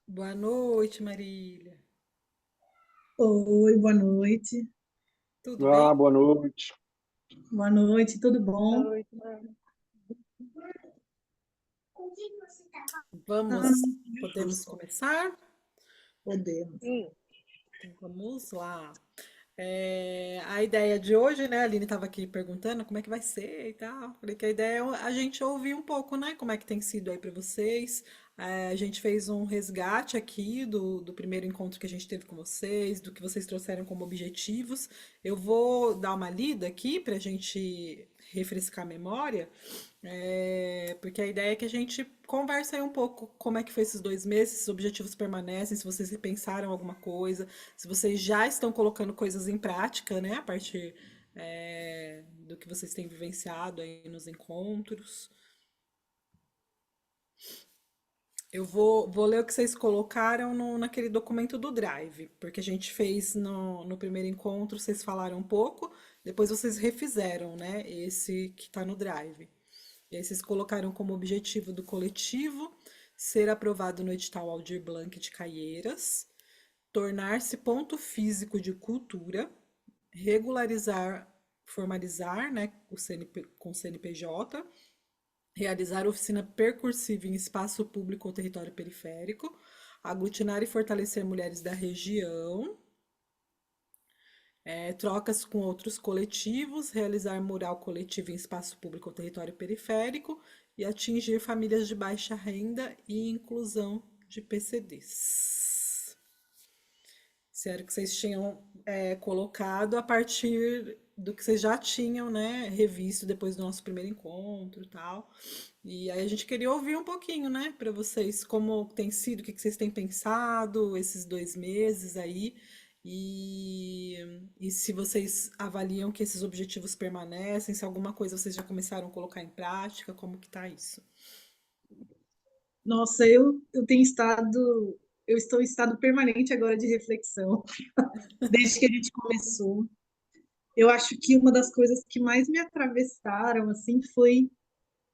Boa noite, Marília. Oi, boa noite. Tudo bem? Boa noite. Boa noite, tudo Boa bom? noite, mano. Ah, Vamos, podemos começar? podemos. Sim, Então, vamos lá. A ideia de hoje, né? A Aline estava aqui perguntando como é que vai ser e tal. Falei que a ideia é a gente ouvir um pouco, né? Como é que tem sido aí para vocês. A gente fez um resgate aqui do primeiro encontro que a gente teve com vocês, do que vocês trouxeram como objetivos. Eu vou dar uma lida aqui para a gente refrescar a memória. Porque a ideia é que a gente converse aí um pouco como é que foi esses 2 meses, se os objetivos permanecem, se vocês repensaram alguma coisa, se vocês já estão colocando coisas em prática, né, a partir do que vocês têm vivenciado aí nos encontros. Eu vou ler o que vocês colocaram naquele documento do Drive, porque a gente fez no primeiro encontro, vocês falaram um pouco, depois vocês refizeram, né, esse que está no Drive. E aí vocês colocaram como objetivo do coletivo ser aprovado no edital Aldir Blanc de Caieiras, tornar-se ponto físico de cultura, regularizar, formalizar, né, o CNP, com o CNPJ, realizar oficina percursiva em espaço público ou território periférico, aglutinar e fortalecer mulheres da região, trocas com outros coletivos, realizar mural coletivo em espaço público ou território periférico e atingir famílias de baixa renda e inclusão de PCDs. Se era o que vocês tinham colocado a partir do que vocês já tinham, né, revisto depois do nosso primeiro encontro e tal. E aí a gente queria ouvir um pouquinho, né, para vocês, como tem sido, o que vocês têm pensado esses 2 meses aí, e, e se vocês avaliam que esses objetivos permanecem, se alguma coisa vocês já começaram a colocar em prática, como que tá isso? Nossa, eu estou em estado permanente agora de reflexão, desde que a gente começou. Eu acho que uma das coisas que mais me atravessaram, assim, foi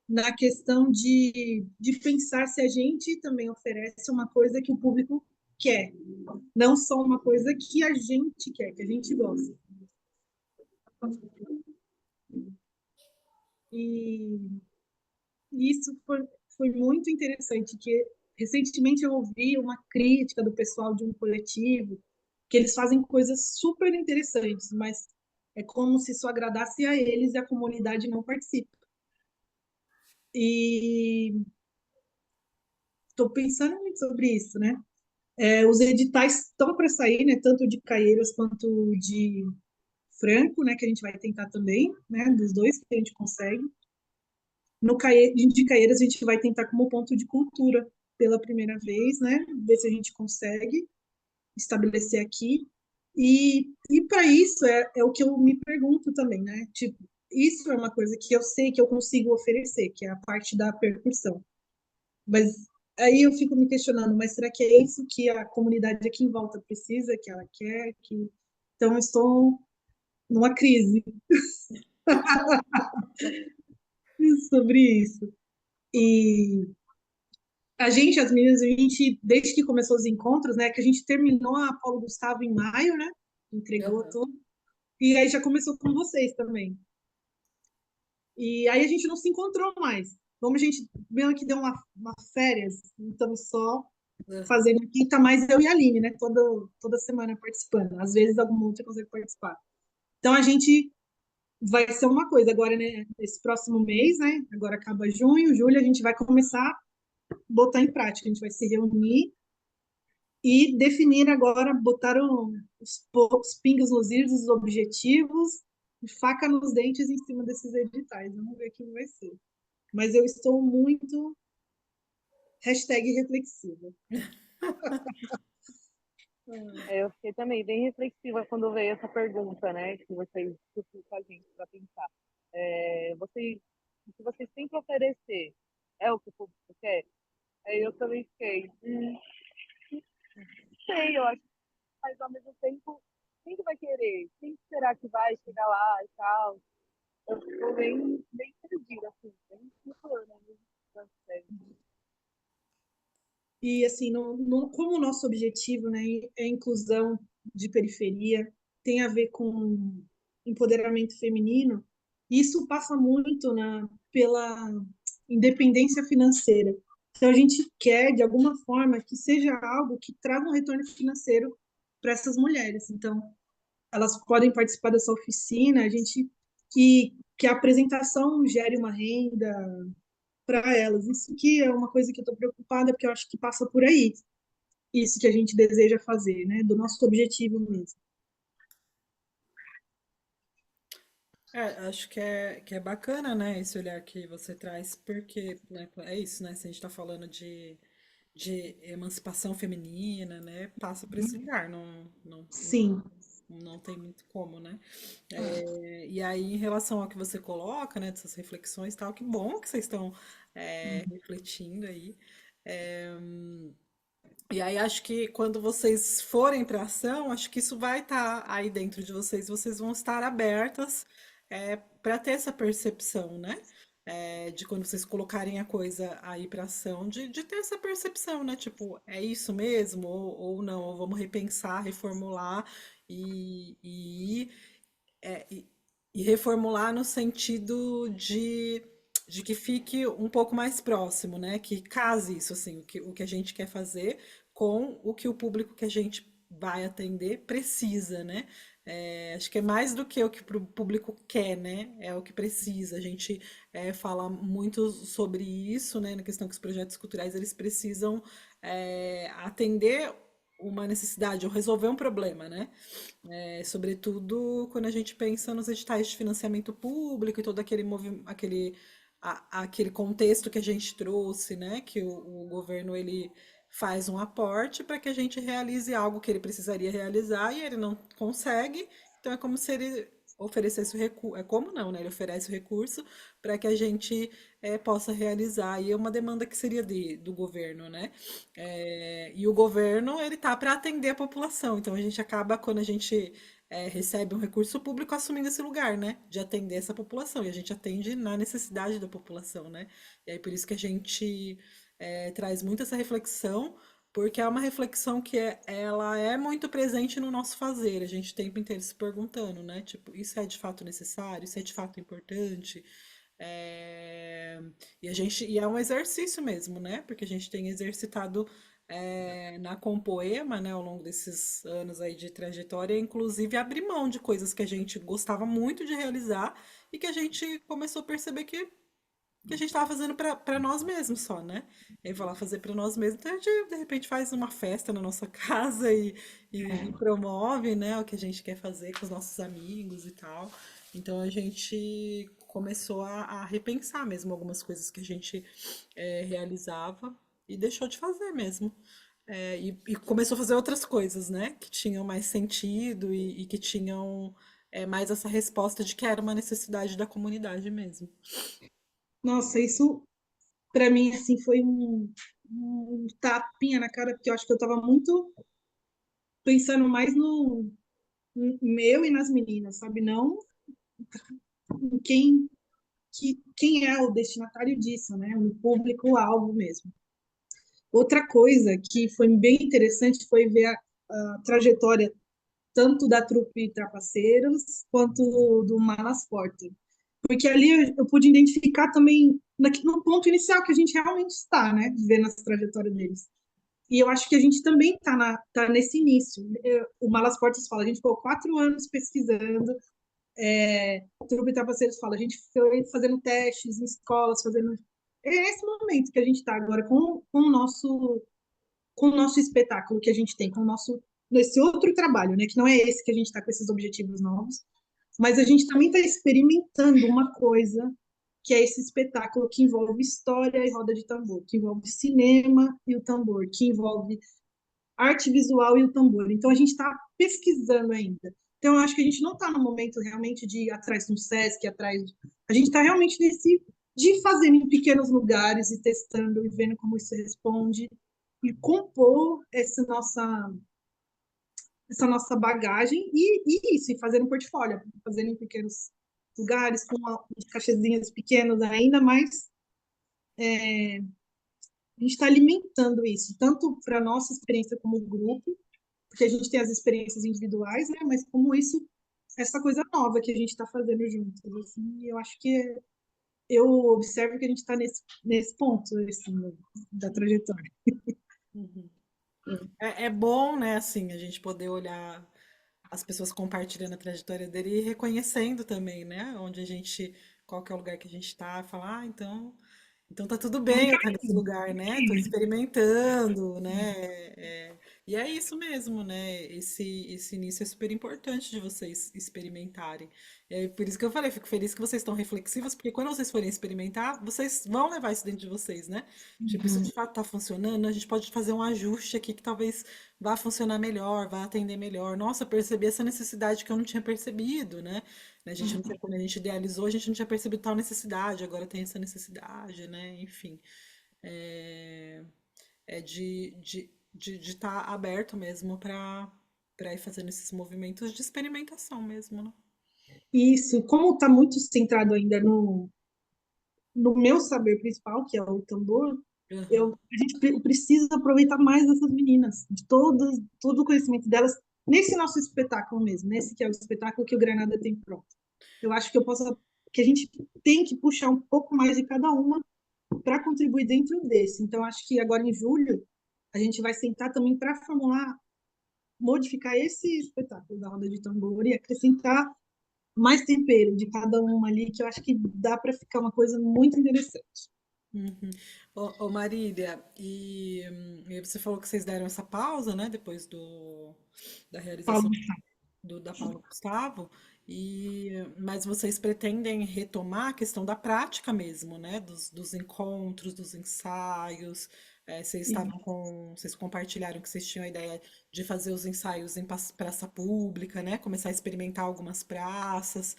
na questão de pensar se a gente também oferece uma coisa que o público quer, não só uma coisa que a gente quer, que a gente gosta. E isso foi muito interessante, que recentemente eu ouvi uma crítica do pessoal de um coletivo, que eles fazem coisas super interessantes, mas é como se isso agradasse a eles e a comunidade não participa. E estou pensando muito sobre isso, né? Os editais estão para sair, né? Tanto de Caieiras quanto de Franco, né? Que a gente vai tentar também, né? Dos dois que a gente consegue. No de Caieiras, a gente vai tentar como ponto de cultura pela primeira vez, né? Ver se a gente consegue estabelecer aqui. E para isso é o que eu me pergunto também, né? Tipo, isso é uma coisa que eu sei que eu consigo oferecer, que é a parte da percussão. Mas aí eu fico me questionando, mas será que é isso que a comunidade aqui em volta precisa, que ela quer? Então eu estou numa crise sobre isso. E as meninas, a gente, desde que começou os encontros, né, que a gente terminou a Paulo Gustavo em maio, né, entregou Aham. tudo, e aí já começou com vocês também. E aí a gente não se encontrou mais. Como a gente meio que deu uma férias, então só Aham. fazendo aqui, tá mais eu e a Aline, né, toda semana participando. Às vezes alguma outra consegue participar. Então a gente vai ser uma coisa agora, né, esse próximo mês, né, agora acaba junho, julho, a gente vai começar a botar em prática, a gente vai se reunir e definir agora, botaram os pingos nos is, os objetivos, faca nos dentes em cima desses editais. Vamos ver o que vai ser. Mas eu estou muito reflexiva. eu fiquei também bem reflexiva quando veio essa pergunta, né, que vocês discutiram com a gente para pensar. O que vocês têm para oferecer é o que o público quer? Aí eu também fiquei, não sei, eu acho, mas ao mesmo tempo, quem que vai querer? Quem será que vai chegar lá e tal? Eu fico bem perdida, assim, bem flutuando, né? E assim, como o nosso objetivo, né, é inclusão de periferia, tem a ver com empoderamento feminino, isso passa muito pela independência financeira. Então, a gente quer, de alguma forma, que seja algo que traga um retorno financeiro para essas mulheres. Então, elas podem participar dessa oficina, a gente que a apresentação gere uma renda para elas. Isso que é uma coisa que eu estou preocupada, porque eu acho que passa por aí. Isso que a gente deseja fazer, né? Do nosso objetivo mesmo. Acho que é bacana, né, esse olhar que você traz, porque, né, é isso, né, se a gente está falando de emancipação feminina, né, passa por esse lugar, Sim. não tem muito como, né? E aí, em relação ao que você coloca, né, dessas reflexões e tal, que bom que vocês estão refletindo aí. É, e aí, acho que quando vocês forem para ação, acho que isso vai estar aí dentro de vocês, vocês vão estar abertas para ter essa percepção, né? De quando vocês colocarem a coisa aí para ação, de ter essa percepção, né? Tipo, é isso mesmo? Ou não? Ou vamos repensar, reformular e é, e, e reformular no sentido de que fique um pouco mais próximo, né? Que case isso, assim, o que a gente quer fazer com o que o público que a gente vai atender precisa, né? Acho que é mais do que o que o público quer, né? É o que precisa. A gente fala muito sobre isso, né? Na questão que os projetos culturais eles precisam atender uma necessidade ou resolver um problema, né? Sobretudo quando a gente pensa nos editais de financiamento público e todo aquele contexto que a gente trouxe, né? Que o governo ele faz um aporte para que a gente realize algo que ele precisaria realizar e ele não consegue. Então é como se ele oferecesse o recurso, é como não, né? Ele oferece o recurso para que a gente possa realizar. E é uma demanda que seria do governo, né? E o governo ele tá para atender a população. Então a gente acaba quando a gente recebe um recurso público assumindo esse lugar, né? De atender essa população. E a gente atende na necessidade da população, né? E aí por isso que a gente traz muito essa reflexão, porque é uma reflexão que ela é muito presente no nosso fazer. A gente o tempo inteiro se perguntando, né? Tipo, isso é de fato necessário? Isso é de fato importante? É, e é um exercício mesmo, né? Porque a gente tem exercitado na Compoema, né, ao longo desses anos aí de trajetória, inclusive abrir mão de coisas que a gente gostava muito de realizar e que a gente começou a perceber que a gente estava fazendo para nós mesmos só, né? E aí vai lá fazer para nós mesmos, então a gente de repente faz uma festa na nossa casa e promove, né, o que a gente quer fazer com os nossos amigos e tal. Então a gente começou a repensar mesmo algumas coisas que a gente realizava e deixou de fazer mesmo. E começou a fazer outras coisas, né? Que tinham mais sentido e que tinham mais essa resposta de que era uma necessidade da comunidade mesmo. Nossa, isso para mim assim foi um tapinha na cara, porque eu acho que eu estava muito pensando mais no meu e nas meninas, sabe? Não em quem é o destinatário disso, né? O público-alvo mesmo. Outra coisa que foi bem interessante foi ver a trajetória tanto da trupe Trapaceiros quanto do Malas Porter. Porque ali eu pude identificar também no ponto inicial que a gente realmente está, né? Vendo essa trajetória deles. E eu acho que a gente também tá nesse início. O Malas Portas fala, a gente ficou 4 anos pesquisando, o Trupe Trapaceiros fala, a gente foi fazendo testes em escolas, fazendo. É esse momento que a gente está agora com o nosso espetáculo que a gente tem, com o nosso nesse outro trabalho, né? Que não é esse que a gente está com esses objetivos novos, mas a gente também está experimentando uma coisa que é esse espetáculo que envolve história e roda de tambor, que envolve cinema e o tambor, que envolve arte visual e o tambor. Então a gente está pesquisando ainda. Então eu acho que a gente não está no momento realmente de ir atrás do SESC, atrás. A gente está realmente nesse de fazer em pequenos lugares e testando e vendo como isso responde e compor essa nossa bagagem e isso, e fazer um portfólio, fazer em pequenos lugares, com uns cachezinhos pequenos ainda, mas a gente está alimentando isso, tanto para a nossa experiência como grupo, porque a gente tem as experiências individuais, né? Mas como isso, essa coisa nova que a gente está fazendo juntos, assim, eu acho que eu observo que a gente está nesse ponto, assim, da trajetória. Uhum. É bom, né, assim, a gente poder olhar as pessoas compartilhando a trajetória dele e reconhecendo também, né, onde a gente, qual que é o lugar que a gente tá, falar, ah, então tá tudo bem eu estar nesse lugar, né? Tô experimentando, né? E é isso mesmo, né? Esse início é super importante de vocês experimentarem. E aí, por isso que eu falei, fico feliz que vocês estão reflexivos, porque quando vocês forem experimentar, vocês vão levar isso dentro de vocês, né? Tipo, isso de Uhum. fato tá funcionando, a gente pode fazer um ajuste aqui que talvez vá funcionar melhor, vá atender melhor. Nossa, eu percebi essa necessidade que eu não tinha percebido, né? A gente não tinha, quando a gente idealizou, a gente não tinha percebido tal necessidade, agora tem essa necessidade, né? Enfim, é, é de estar aberto mesmo para ir fazendo esses movimentos de experimentação mesmo, né? Isso, como está muito centrado ainda no meu saber principal, que é o tambor, Aham. a gente precisa aproveitar mais essas meninas, de todo o conhecimento delas, nesse nosso espetáculo mesmo, nesse que é o espetáculo que o Granada tem pronto. Eu acho que a gente tem que puxar um pouco mais de cada uma para contribuir dentro desse. Então, acho que agora em julho a gente vai sentar também para formular, modificar esse espetáculo da roda de tambor e acrescentar mais tempero de cada uma ali, que eu acho que dá para ficar uma coisa muito interessante. Uhum. Ô, Marília, e você falou que vocês deram essa pausa, né, depois da Paulo, realização da Paula Gustavo, mas vocês pretendem retomar a questão da prática mesmo, né? Dos encontros, dos ensaios. Vocês compartilharam que vocês tinham a ideia de fazer os ensaios em praça pública, né? Começar a experimentar algumas praças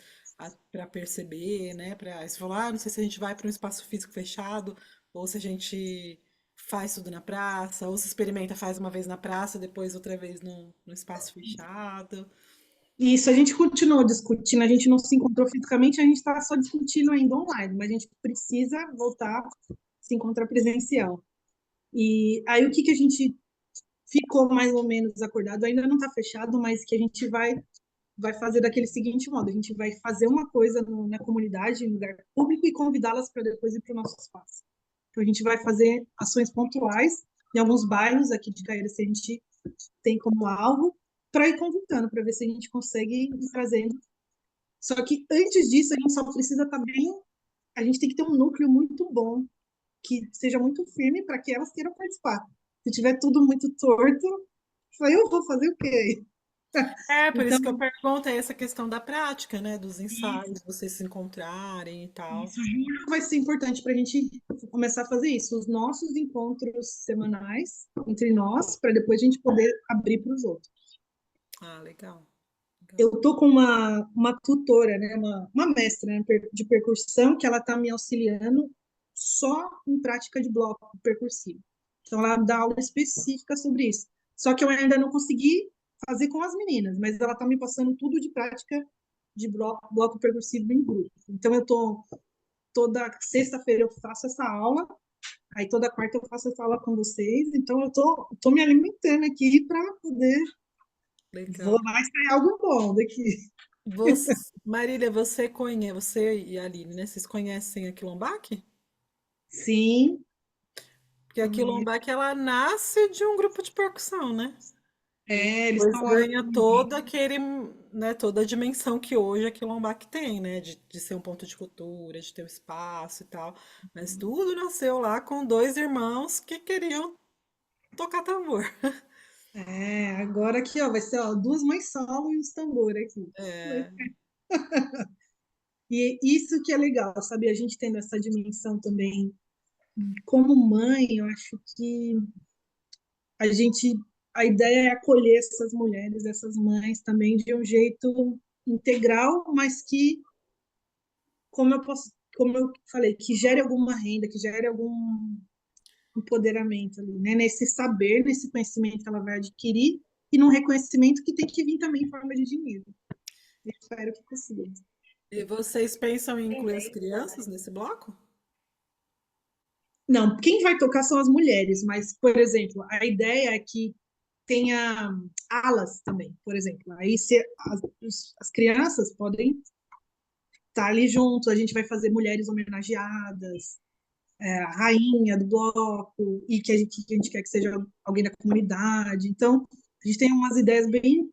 para perceber, né? Você falou, ah, não sei se a gente vai para um espaço físico fechado ou se a gente faz tudo na praça, ou se experimenta, faz uma vez na praça, depois outra vez no espaço fechado. e isso a gente continuou discutindo, a gente não se encontrou fisicamente, a gente está só discutindo ainda online, mas a gente precisa voltar a se encontrar presencial. E aí o que que a gente ficou mais ou menos acordado, ainda não está fechado, mas que a gente vai fazer daquele seguinte modo: a gente vai fazer uma coisa na comunidade, em lugar público, e convidá-las para depois ir para o nosso espaço. Então, a gente vai fazer ações pontuais em alguns bairros aqui de Caeiras, que a gente tem como alvo, para ir convidando, para ver se a gente consegue ir trazendo. Só que antes disso, a gente só precisa estar bem. A gente tem que ter um núcleo muito bom, que seja muito firme para que elas queiram participar. Se tiver tudo muito torto, eu vou fazer o quê? É, por Então, isso que eu perguntei essa questão da prática, né? Dos ensaios, vocês se encontrarem e tal. isso, julho vai ser importante para a gente começar a fazer isso, os nossos encontros semanais entre nós, para depois a gente poder abrir para os outros. Ah, legal. Legal. Eu tô com uma tutora, né, uma mestra, né, de percussão, que ela está me auxiliando só em prática de bloco percursivo. Então, ela dá aula específica sobre isso. Só que eu ainda não consegui fazer com as meninas, mas ela está me passando tudo de prática de bloco percursivo em grupo. Então, eu tô toda sexta-feira eu faço essa aula, aí toda quarta eu faço essa aula com vocês. Então, tô me alimentando aqui para poder. Legal. Vou mais sair algo bom daqui. Marília, você e a Aline, né? Vocês conhecem a Quilombac? Sim, Porque a Quilombac, ela nasce de um grupo de percussão, né? E eles depois estão lá no ganha todo aquele, né, toda a dimensão que hoje a Quilombac tem, né? De ser um ponto de cultura, de ter um espaço e tal. Mas tudo nasceu lá com dois irmãos que queriam tocar tambor. agora aqui, ó, vai ser ó, duas mães solo e os tambores aqui. É, E isso que é legal, sabe? A gente tendo essa dimensão também como mãe, eu acho que a gente, a ideia é acolher essas mulheres, essas mães também de um jeito integral, mas que, como eu falei, que gere alguma renda, que gere algum empoderamento ali, né? Nesse saber, nesse conhecimento que ela vai adquirir e num reconhecimento que tem que vir também em forma de dinheiro. Eu espero que consiga. e vocês pensam em incluir as crianças nesse bloco? Não, quem vai tocar são as mulheres, mas, por exemplo, a ideia é que tenha alas também, por exemplo. Aí se as crianças podem estar ali juntos, a gente vai fazer mulheres homenageadas, a rainha do bloco, e que a gente quer que seja alguém da comunidade. Então, a gente tem umas ideias bem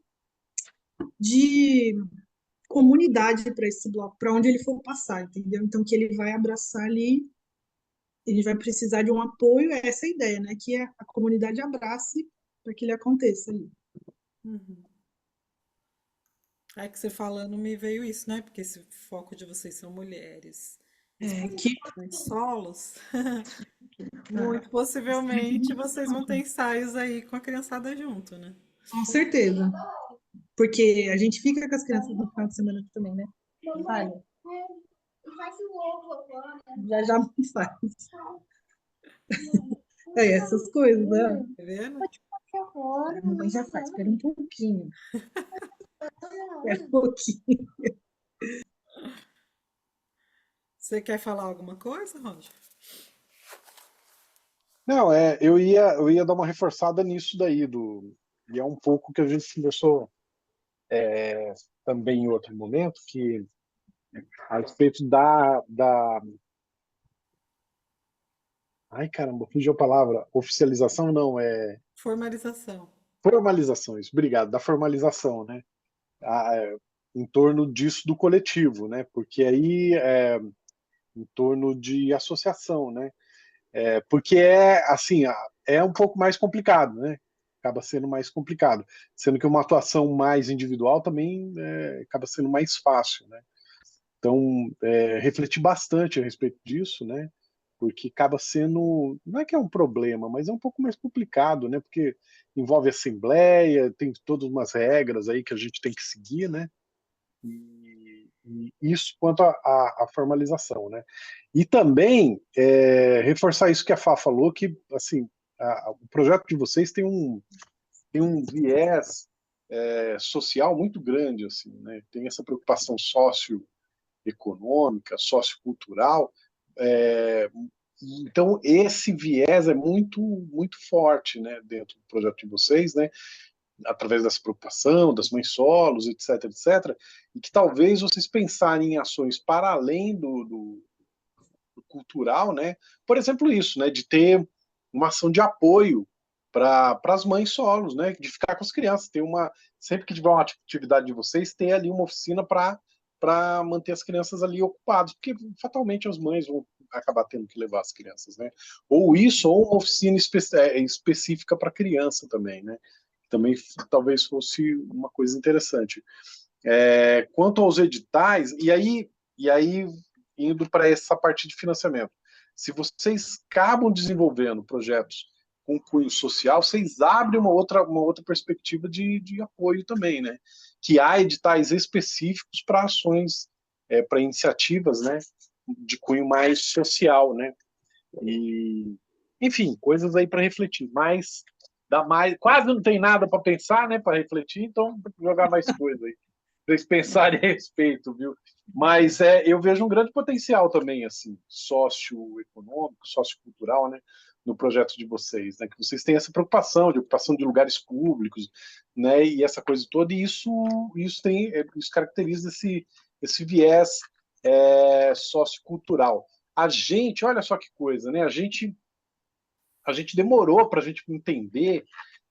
de comunidade para esse bloco, para onde ele for passar, entendeu? Então, que ele vai abraçar ali, ele vai precisar de um apoio, é essa a ideia, né? Que a comunidade abrace para que ele aconteça ali. Uhum. É que você falando me veio isso, né? Porque esse foco de vocês são mulheres, É, que, especificamente solos, muito possivelmente vocês vão ter ensaios aí com a criançada junto, né? com certeza. Porque a gente fica com as crianças no final de semana aqui também, né? Vai, já já faz. É essas coisas, né? Tá vendo? A mamãe já faz, espera um pouquinho. Espera um pouquinho. Você quer falar alguma coisa, Roger? Não, eu ia dar uma reforçada nisso daí, e é um pouco que a gente conversou também em outro momento, que a respeito ai caramba, fugiu a palavra, oficialização não, Formalização. formalização, isso, obrigado, da formalização, né? Em torno disso do coletivo, né? Porque aí em torno de associação, né? Porque assim, é um pouco mais complicado, né? Acaba sendo mais complicado, sendo que uma atuação mais individual também acaba sendo mais fácil, né? Então, refletir bastante a respeito disso, né? Porque acaba sendo, não é que é um problema, mas é um pouco mais complicado, né? Porque envolve assembleia, tem todas umas regras aí que a gente tem que seguir, né? E isso quanto à formalização, né? E também reforçar isso que a Fá falou, que assim o projeto de vocês tem um viés social muito grande, assim, né? Tem essa preocupação socioeconômica, sociocultural. É, então esse viés é muito forte, né, dentro do projeto de vocês, né? Através dessa preocupação, das mães solos, etc, etc, e que talvez vocês pensarem em ações para além do cultural, né? Por exemplo, isso, né? De ter uma ação de apoio para as mães solos, né? De ficar com as crianças, ter uma sempre que tiver uma atividade de vocês, ter ali uma oficina para manter as crianças ali ocupadas, porque fatalmente as mães vão acabar tendo que levar as crianças, né? Ou isso, ou uma oficina específica para criança também, né? Também talvez fosse uma coisa interessante. Quanto aos editais, e aí indo para essa parte de financiamento, se vocês acabam desenvolvendo projetos com cunho social, vocês abrem uma outra perspectiva de apoio também, né? Que há editais específicos para ações, para iniciativas, né? De cunho mais social, né? E, enfim, coisas aí para refletir. Mas dá mais, quase não tem nada para pensar, né? Para refletir, então vou jogar mais coisa aí para eles pensarem a respeito, viu? Mas eu vejo um grande potencial também, assim, socioeconômico, sociocultural, né, no projeto de vocês, né, que vocês têm essa preocupação de ocupação de lugares públicos, né, e essa coisa toda, e isso caracteriza esse viés sociocultural. A gente, olha só que coisa, né, a gente demorou para a gente entender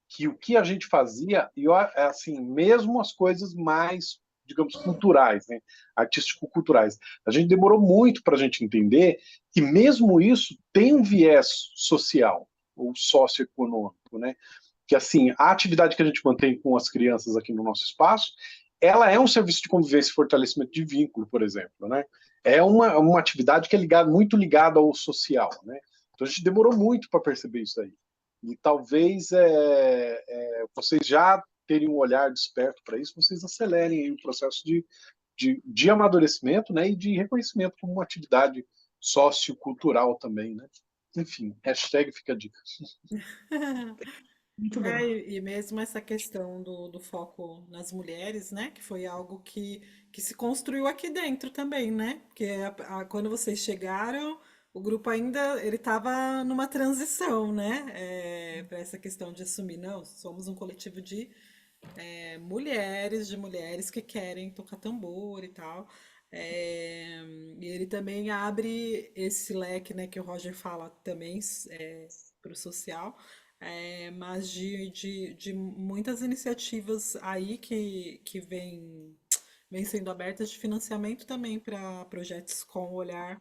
que o que a gente fazia, e assim, mesmo as coisas mais, digamos, culturais, né, artístico-culturais, a gente demorou muito para a gente entender que mesmo isso tem um viés social ou socioeconômico, né? Que assim, a atividade que a gente mantém com as crianças aqui no nosso espaço, ela é um serviço de convivência e fortalecimento de vínculo, por exemplo, né? É uma atividade que é muito ligada ao social, né? Então a gente demorou muito para perceber isso aí. E talvez vocês já terem um olhar desperto para isso, vocês acelerem aí o processo de amadurecimento, né, e de reconhecimento como uma atividade sociocultural também, né? Enfim, hashtag fica a dica. Muito bom. E mesmo essa questão do foco nas mulheres, né? Que foi algo que se construiu aqui dentro também, né? Porque quando vocês chegaram, o grupo ainda ele estava numa transição, né? Para essa questão de assumir, não, somos um coletivo de mulheres que querem tocar tambor e tal. É, e ele também abre esse leque, né, que o Roger fala também para o social, mas de muitas iniciativas aí que vem sendo abertas de financiamento também para projetos com olhar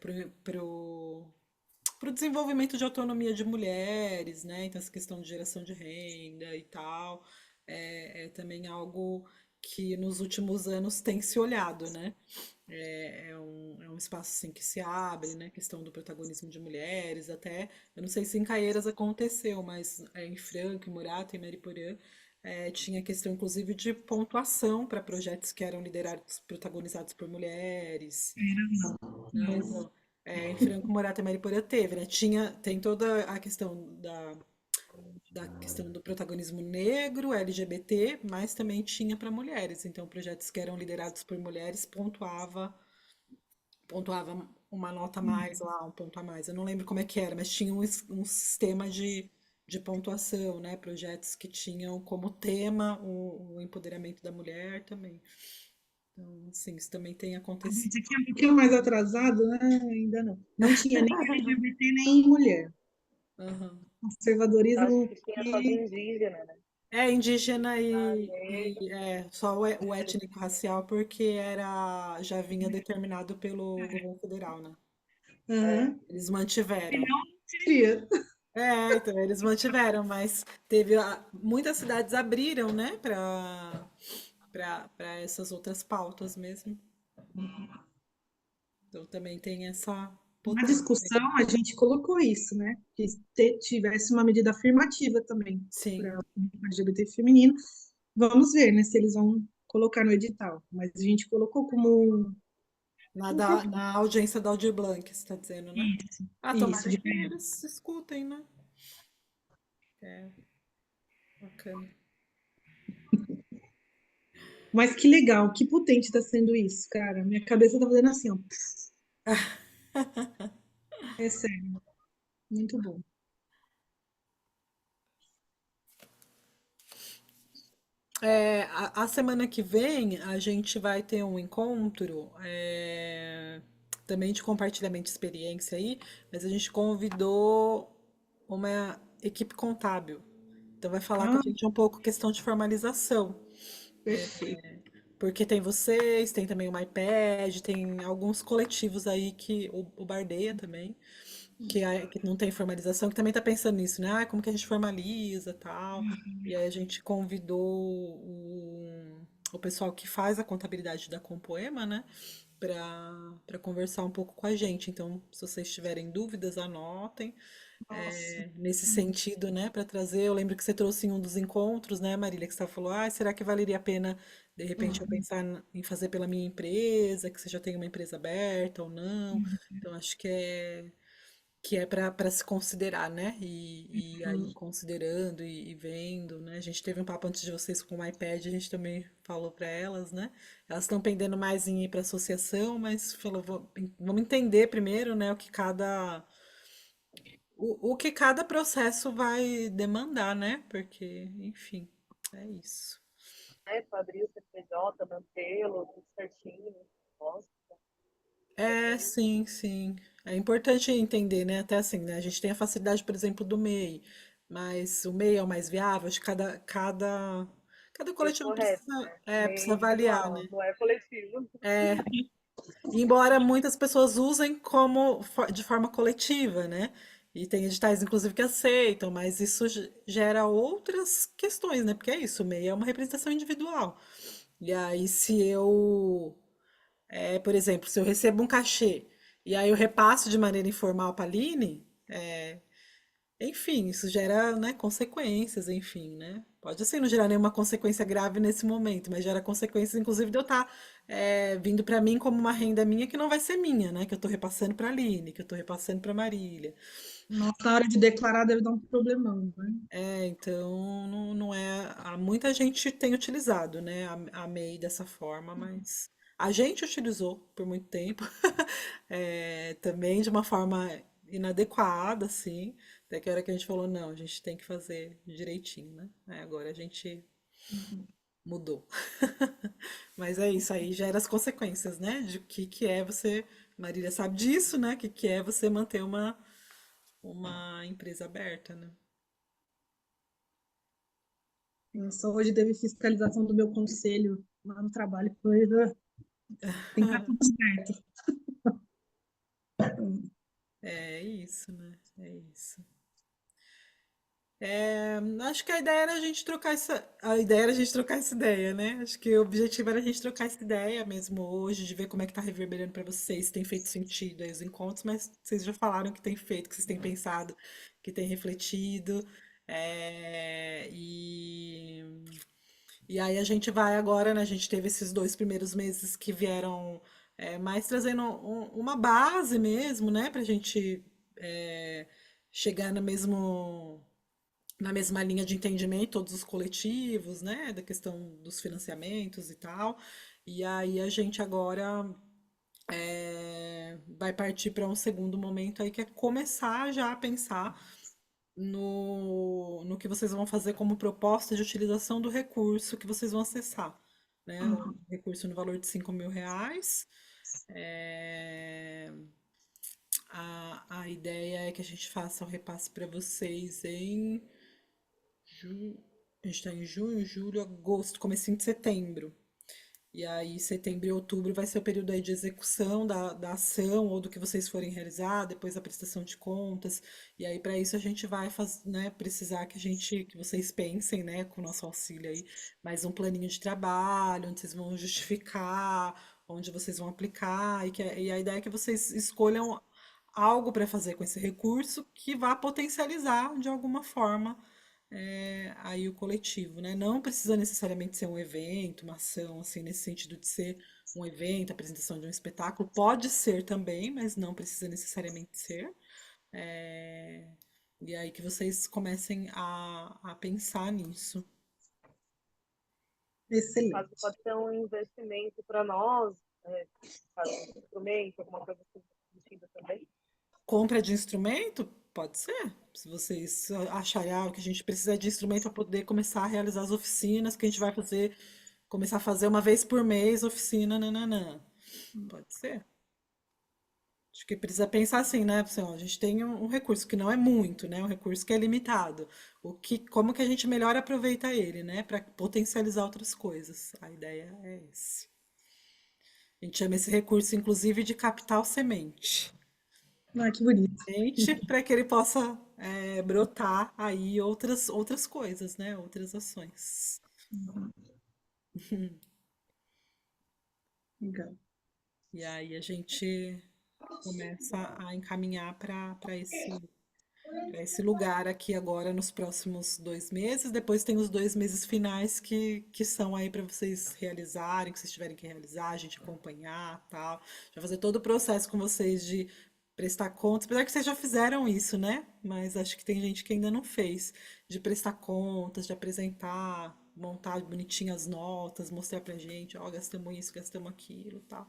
para o desenvolvimento de autonomia de mulheres, né? Então, essa questão de geração de renda e tal, é também algo que nos últimos anos tem se olhado, né? É um espaço assim que se abre, né? Questão do protagonismo de mulheres, até, eu não sei se em Caieiras aconteceu, mas em Franco, em Murata e Mariporã, tinha questão inclusive de pontuação para projetos que eram liderados, protagonizados por mulheres, né? Nossa. Então, em Franco Morato e Mariporã teve, né? Tem toda a questão da questão do protagonismo negro, LGBT, mas também tinha para mulheres. Então, projetos que eram liderados por mulheres pontuava uma nota a mais lá, um ponto a mais. Eu não lembro como é que era, mas tinha um sistema de pontuação, né? Projetos que tinham como tema o empoderamento da mulher também. Então, sim, isso também tem A acontecido. gente aqui é um pouquinho mais atrasado, né? Ainda não. Não tinha nem LGBT, nem mulher. Aham. Acho Conservadorismo que tinha só de que indígena, né? É indígena Ah, e só o étnico-racial, porque já vinha determinado pelo governo federal, né? é, aham, Eles mantiveram. seria. Então, eles mantiveram, mas muitas cidades abriram, né, para essas outras pautas mesmo. Então também tem essa Na potência. discussão, a gente colocou isso, né? Que tivesse uma medida afirmativa também Sim, para o LGBT feminino. Vamos ver, né, se eles vão colocar no edital. Mas a gente colocou como um propósito. na audiência da Aldir Blanc, você está dizendo, né? Ah, Isso, tomara de que eles escutem, né? É bacana. Mas que legal, que potente está sendo isso, cara. Minha cabeça tá fazendo assim, ó. É sério, muito bom. A semana que vem a gente vai ter um encontro também de compartilhamento de experiência aí, mas a gente convidou uma equipe contábil. Então vai falar com a Ah, gente um pouco questão de formalização. perfeito. Porque tem vocês, tem também o MyPad, tem alguns coletivos aí o Bardeia também, que não tem formalização, que também está pensando nisso, né? Como que a gente formaliza tal. E aí a gente convidou o pessoal que faz a contabilidade da Compoema, né? Para conversar um pouco com a gente. Então, se vocês tiverem dúvidas, anotem. Nossa. Nesse sentido, né, para trazer. Eu lembro que você trouxe em um dos encontros, né, Marília, que você falou, será que valeria a pena, de repente, eu pensar em fazer pela minha empresa, que você já tem uma empresa aberta ou não? Então, acho que é para se considerar, né? E aí, considerando e vendo, né? A gente teve um papo antes de vocês com o iPad, a gente também falou para elas, né? Elas estão pendendo mais em ir para associação, mas falou, vamos entender primeiro, né, o que cada processo vai demandar, né? Porque, enfim, é isso. né, para abrir o CPJ, mantê-lo, tudo certinho. Nossa, é bem. Sim, sim. É importante entender, né? Até assim, né? A gente tem a facilidade, por exemplo, do MEI, mas o MEI é o mais viável, acho que cada E o coletivo correto, né? precisa Meio avaliar, individual, né? não é coletivo. Embora muitas pessoas usem de forma coletiva, né? E tem editais, inclusive, que aceitam, mas isso gera outras questões, né? Porque é isso, o MEI é uma representação individual. E aí, por exemplo, se eu recebo um cachê e aí eu repasso de maneira informal para a Aline, enfim, isso gera, né, consequências, enfim, né? Pode assim não gerar nenhuma consequência grave nesse momento, mas gera consequências, inclusive, de eu estar vindo para mim como uma renda minha que não vai ser minha, né? Que eu estou repassando para a Aline, que eu estou repassando para a Marília. Nossa, na hora de declarar deve dar um problemão, né? Então não é. Muita gente tem utilizado, né, a MEI dessa forma, mas A gente utilizou por muito tempo, também de uma forma inadequada, assim, até que a hora que a gente falou, não, a gente tem que fazer direitinho, né? Aí agora a gente mudou. Mas é isso aí, gera as consequências, né? De o que é você, Marília sabe disso, né? Que é você manter uma empresa aberta, né? Só hoje teve fiscalização do meu conselho lá no trabalho, foi, tem que estar tudo certo. É isso, né? É isso. Acho que a ideia era a gente trocar essa ideia, né? Acho que o objetivo era a gente trocar essa ideia mesmo hoje, de ver como é que tá reverberando para vocês, se tem feito sentido aí os encontros, mas vocês já falaram que tem feito, que vocês têm pensado, que tem refletido. é, e, e aí a gente vai agora, né? A gente teve esses 2 primeiros meses que vieram mais trazendo uma base mesmo, né? Pra gente chegar na mesma linha de entendimento, todos os coletivos, né, da questão dos financiamentos e tal. E aí a gente agora vai partir para um segundo momento aí que é começar já a pensar no que vocês vão fazer como proposta de utilização do recurso que vocês vão acessar, né? O recurso no valor de R$ 5.000. É, a ideia é que a gente faça o repasse para vocês em a gente está em junho, julho, agosto, comecinho de setembro. E aí, setembro e outubro vai ser o período aí de execução da ação ou do que vocês forem realizar, depois a prestação de contas. E aí, para isso, a gente vai né, precisar que vocês pensem, né, com o nosso auxílio aí, mais um planinho de trabalho, onde vocês vão justificar, onde vocês vão aplicar, e a ideia é que vocês escolham algo para fazer com esse recurso que vá potencializar de alguma forma aí o coletivo, né? Não precisa necessariamente ser um evento, uma ação, assim, nesse sentido de ser um evento, apresentação de um espetáculo. Pode ser também, mas não precisa necessariamente ser. É, E aí que vocês comecem a pensar nisso. No caso, Excelente. pode ser um investimento para nós, no caso, um instrumento, alguma coisa assim, sentido também. Compra de instrumento? Pode ser. Se vocês acharem que a gente precisa de instrumento para poder começar a realizar as oficinas que a gente vai fazer, começar a fazer uma vez por mês, oficina, nananã. Pode ser. Acho que precisa pensar assim, né? Assim, ó, a gente tem um recurso que não é muito, né? Um recurso que é limitado. Como que a gente melhor aproveita ele, né? Para potencializar outras coisas. A ideia é essa. A gente chama esse recurso, inclusive, de capital semente. Ah, que bonito. Semente para que ele possa brotar aí outras coisas, né? Outras ações. Legal. E aí a gente começa a encaminhar para esse lugar aqui agora nos próximos 2 meses. Depois tem os 2 meses finais que são aí para vocês realizarem, que vocês tiverem que realizar, a gente acompanhar, tal. Já fazer todo o processo com vocês de prestar contas, apesar que vocês já fizeram isso, né? Mas acho que tem gente que ainda não fez, de prestar contas, de apresentar, montar bonitinho as notas, mostrar pra gente, ó, gastamos isso, gastamos aquilo, tal.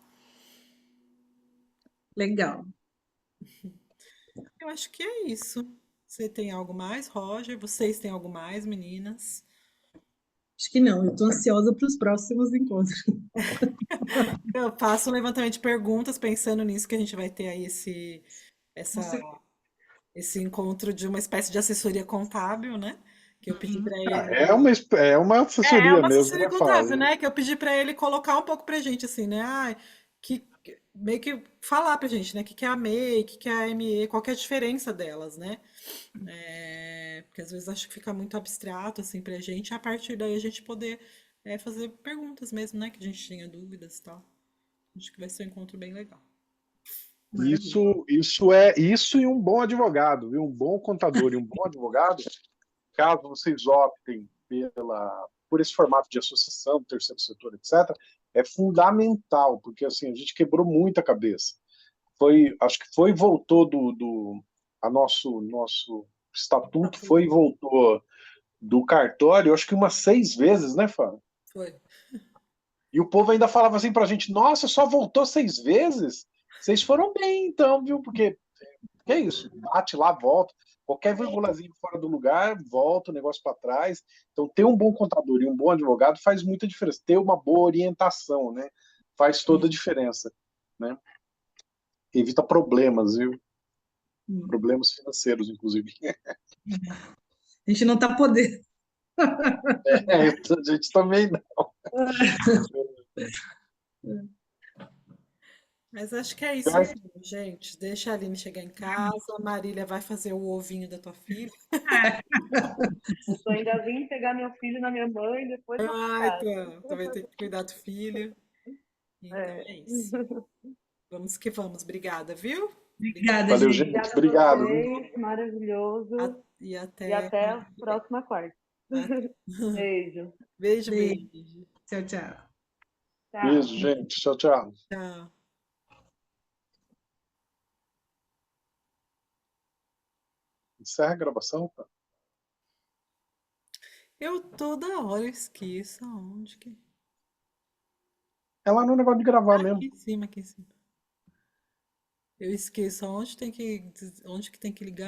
Legal. Eu acho que é isso. Você tem algo mais, Roger? Vocês têm algo mais, meninas? Acho que não, eu estou ansiosa para os próximos encontros. Eu faço um levantamento de perguntas pensando nisso que a gente vai ter aí Com essa, certeza. esse encontro de uma espécie de assessoria contábil, né? Que eu pedi para É ele. uma, é uma É assessoria uma mesmo, assessoria né, Fábio? contábil, né? Que eu pedi para ele colocar um pouco pra gente, assim, né? Meio que falar pra gente, né? O que que é a MEI, o que que é a ME, qual que é a diferença delas, né? Porque às vezes acho que fica muito abstrato, assim, pra gente, e a partir daí a gente poder fazer perguntas mesmo, né? Que a gente tenha dúvidas e tal. Acho que vai ser um encontro bem legal. Maravilha. Isso e um bom advogado, viu? Um bom contador e um bom advogado, caso vocês optem por esse formato de associação, terceiro setor, etc., é fundamental, porque assim, a gente quebrou muita cabeça. Acho que foi e voltou a nosso Tá estatuto, foi tudo. e voltou do cartório, acho que umas 6 vezes, né, Fábio? Foi. E o povo ainda falava assim pra gente: nossa, só voltou 6 vezes? Vocês foram bem, então, viu? Porque que é isso? Bate lá, volta. Qualquer vírgulazinho fora do lugar, volta o negócio para trás. Então, ter um bom contador e um bom advogado faz muita diferença. Ter uma boa orientação, né? Faz toda a diferença, né? Evita problemas, viu? Sim. Problemas financeiros, inclusive. A gente não está podendo. É, a gente também não. Mas acho que é isso Mas, mesmo, gente. Deixa a Aline chegar em casa, a Marília vai fazer o ovinho da tua filha. Eu ainda vim pegar meu filho na minha mãe, depois vou pra Ai, casa. também tem que cuidar do filho. Então É. é isso. Vamos que vamos. Obrigada, viu? Obrigada. Obrigada, valeu, gente. gente. Obrigada a Obrigado, viu? vocês, maravilhoso. E E até até a semana que vem. próxima quarta. Até. Beijo. Beijo, Beijo. beijo. Tchau, tchau. Tchau. Beijo, gente. Tchau, tchau. Tchau. Encerra a gravação, tá? Eu toda hora esqueço aonde que. É lá no negócio de gravar Aqui mesmo. em cima, aqui em cima. Eu esqueço onde que tem que ligar.